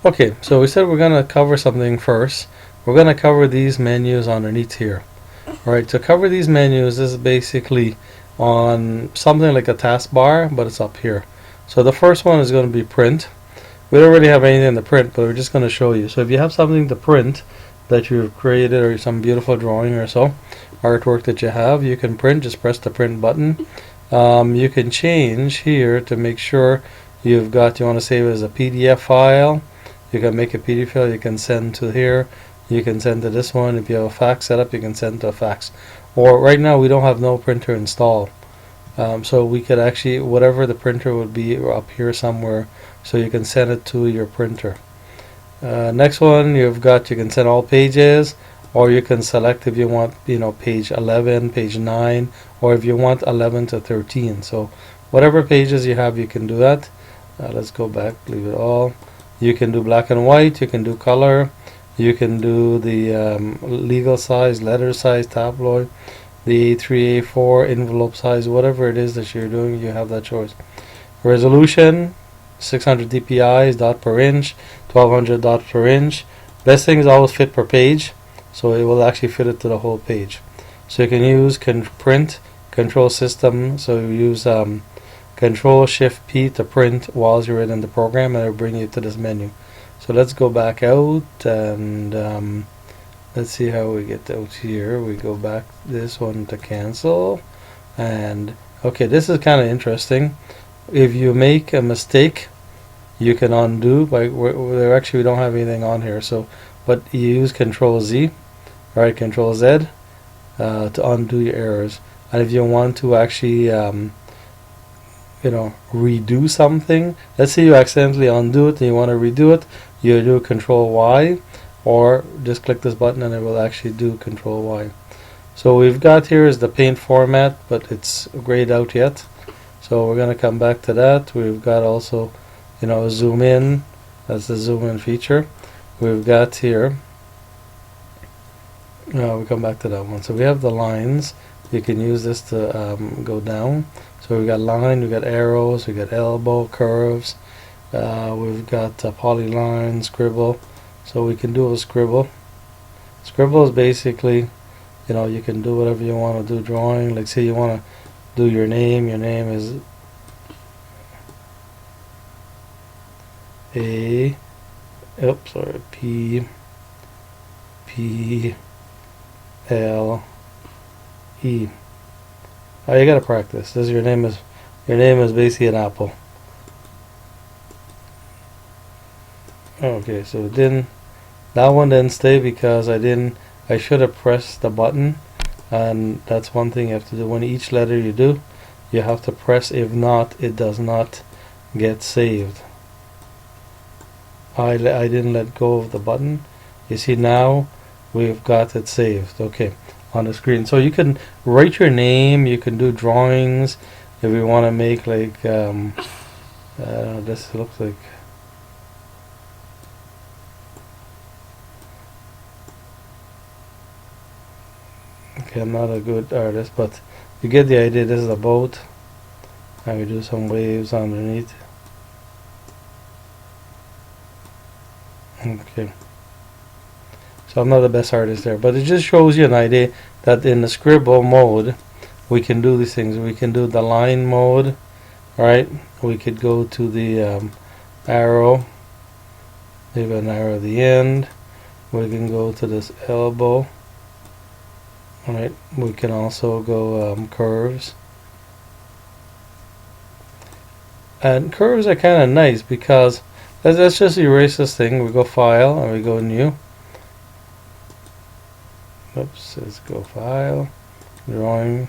Okay, so we said we're going to cover something first. We're going to cover these menus underneath here. Alright, to cover these menus, this is basically on something like a taskbar, but it's up here. So the first one is going to be print. We don't really have anything to print, but we're just going to show you. So if you have something to print that you've created, or some beautiful drawing or so, artwork that you have, you can print. Just press the print button. You can change here to make sure you want to save it as a PDF file. You can make a PDF file, you can send to here, you can send to this one. If you have a fax setup, you can send to a fax. Or right now we don't have no printer installed. So we could actually, whatever the printer would be up here somewhere, so you can send it to your printer. Next one, you can send all pages, or you can select if you want, page 11, page 9, or if you want 11 to 13. So whatever pages you have, you can do that. Let's go back, leave it all. You can do black and white, you can do color, you can do the legal size, letter size, tabloid, the A3, A4, envelope size, whatever it is that you're doing, you have that choice. Resolution, 600 dpi dot per inch, 1200 dot per inch. Best thing is always fit per page, so it will actually fit it to the whole page. So you can use print, control system, so you use Control Shift P to print while you're in the program, and it'll bring you to this menu. So let's go back out and let's see how we get out here. We go back this one to cancel, and okay, this is kind of interesting. If you make a mistake, you can undo. Actually, we don't have anything on here, so but you use Control Z, right? Control Z to undo your errors. And if you want to actually redo something, let's say you accidentally undo it and you want to redo it, you do Control Y, or just click this button and it will actually do Control Y. So we've got here is the paint format, but it's grayed out yet, so we're going to come back to that. We've got also zoom in, that's the zoom in feature. We've got here, we come back to that one. So we have the lines. You can use this to go down. So we've got line, we've got arrows, we've got elbow, curves, we've got polyline, scribble. So we can do a scribble. Scribble is basically, you can do whatever you want to do drawing. Like say you want to do your name is P-L-E. Oh, you gotta practice. Your name is basically an apple. Okay, so that one didn't stay because I should have pressed the button, and that's one thing you have to do. When each letter you do, you have to press. If not, it does not get saved. I didn't let go of the button. You see, now we've got it saved. Okay, on the screen. So you can write your name, you can do drawings if you want to make like this looks like okay, I'm not a good artist, but you get the idea. This is a boat and we do some waves underneath. Okay, so I'm not the best artist there, but it just shows you an idea that in the scribble mode we can do these things. We can do the line mode, right? We could go to the arrow, leave an arrow at the end. We can go to this elbow, right? We can also go curves, and curves are kind of nice because let's just erase this thing. We go file and we go new. Oops, let's go file, drawing.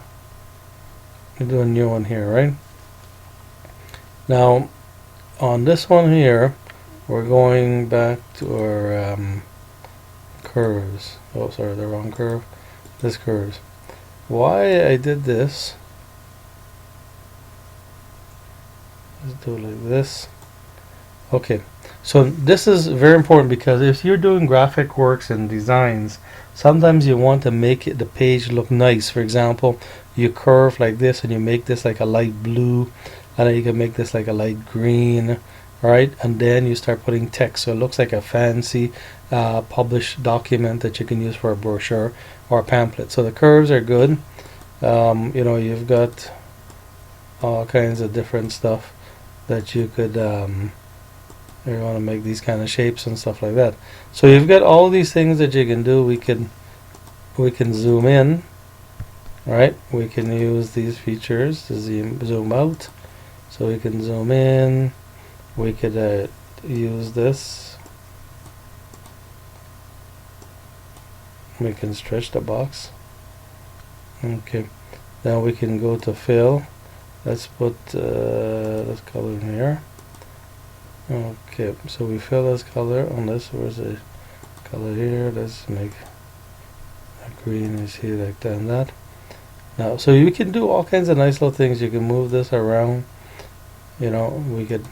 We do a new one here, right? Now on this one here, we're going back to our curves. Oh, sorry, the wrong curve. This curves. Why I did this? Let's do it like this. Okay, so this is very important because if you're doing graphic works and designs, sometimes you want to make the page look nice. For example, you curve like this and you make this like a light blue, and then you can make this like a light green, right? And then you start putting text, so it looks like a fancy published document that you can use for a brochure or a pamphlet. So the curves are good. You know, you've got all kinds of different stuff that you could you want to make these kind of shapes and stuff like that. So you've got all these things that you can do. We can zoom in, right? We can use these features to zoom out. So we can zoom in. We could use this. We can stretch the box. Okay. Now we can go to fill. Let's put this color in here. Okay, so we fill this color on this. Where's the color here? Let's make a green. You see, like that and that. Now, so you can do all kinds of nice little things. You can move this around. You know, we could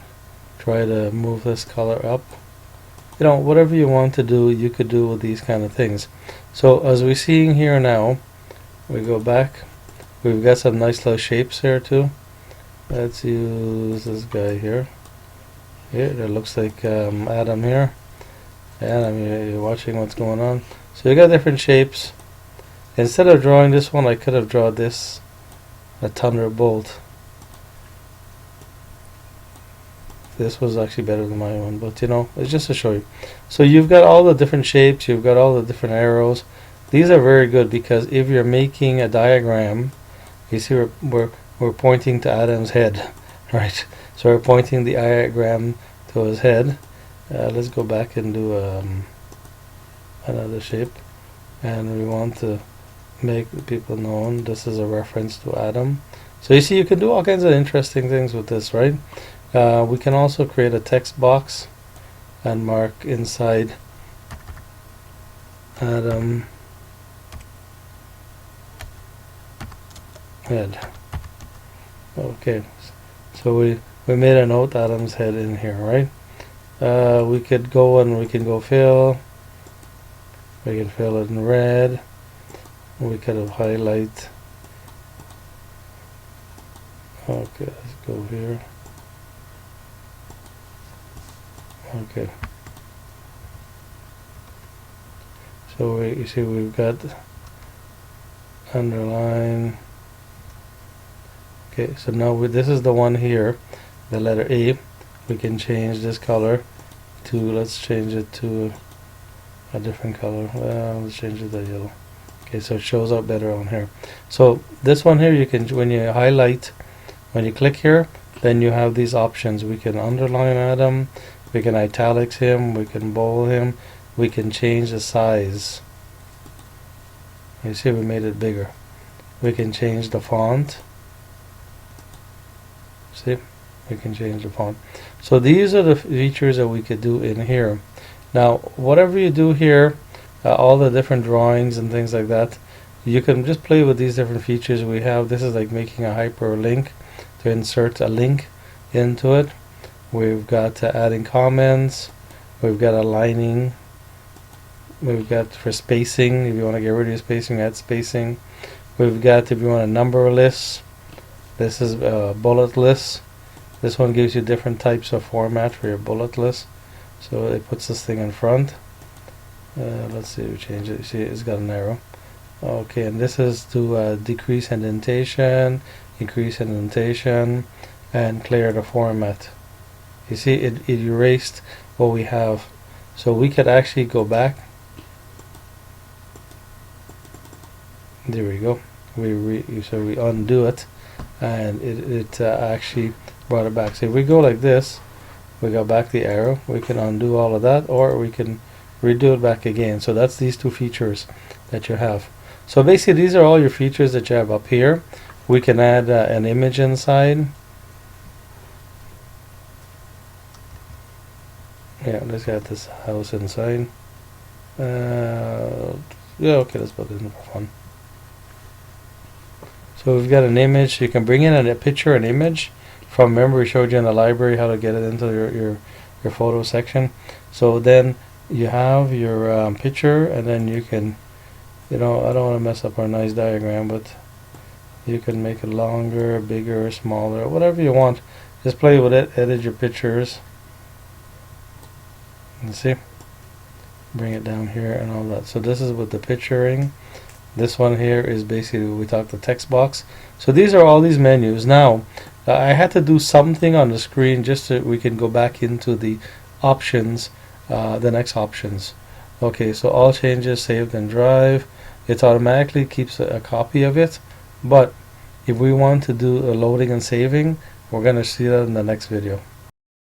try to move this color up. You know, whatever you want to do, you could do with these kind of things. So as we're seeing here now, we go back. We've got some nice little shapes here too. Let's use this guy here. Here, it looks like Adam here. Adam, you're watching what's going on. So you got different shapes. Instead of drawing this one, I could have drawn this, a thunderbolt. This was actually better than my one, but you know, it's just to show you. So you've got all the different shapes, you've got all the different arrows. These are very good because if you're making a diagram, you see we're pointing to Adam's head, right? So we're pointing the diagram to his head. Let's go back and do another shape, and we want to make the people known this is a reference to Adam. So you see, you can do all kinds of interesting things with this, right? We can also create a text box and mark inside Adam head. Okay, so we made a note Adam's head in here, right? We could go and we can go fill. We can fill it in red. We could have highlight. Okay, let's go here. Okay. So you see we've got underline. Okay, so now this is the one here, the letter A. We can change this color to, let's change it to a different color. Let's change it to yellow. Okay, so it shows up better on here. So this one here, you can, when you highlight, when you click here, then you have these options. We can underline Adam, we can italics him, we can bold him, we can change the size. You see we made it bigger. We can change the font. See, we can change the font. So these are the features that we could do in here. Now whatever you do here, all the different drawings and things like that, you can just play with these different features we have. This is like making a hyperlink to insert a link into it. We've got adding comments, we've got aligning, we've got for spacing, if you want to get rid of your spacing, add spacing. We've got if you want a number list. This is bullet list. This one gives you different types of format for your bullet list. So it puts this thing in front. Let's see, we change it. You see it's got an arrow. Okay, and this is to decrease indentation, increase indentation, and clear the format. You see it erased what we have. So we could actually go back. There we go. So we undo it, and it actually brought it back. So if we go like this, we go back the arrow, we can undo all of that, or we can redo it back again. So that's these two features that you have. So basically these are all your features that you have up here. We can add an image inside. Yeah, let's get this house inside. Yeah, okay, let's put it in for fun. So we've got an image. You can bring in a picture, an image from, remember we showed you in the library how to get it into your photo section. So then you have your picture, and then you can, you know, I don't want to mess up our nice diagram, but you can make it longer, bigger, smaller, whatever you want. Just play with it, edit your pictures. You see? Bring it down here and all that. So this is with the picturing. This one here is basically we talked the text box. So these are all these menus. Now I had to do something on the screen just so we can go back into the options, the next options. Okay, so all changes saved in Drive. It automatically keeps a copy of it, but if we want to do a loading and saving, we're going to see that in the next video.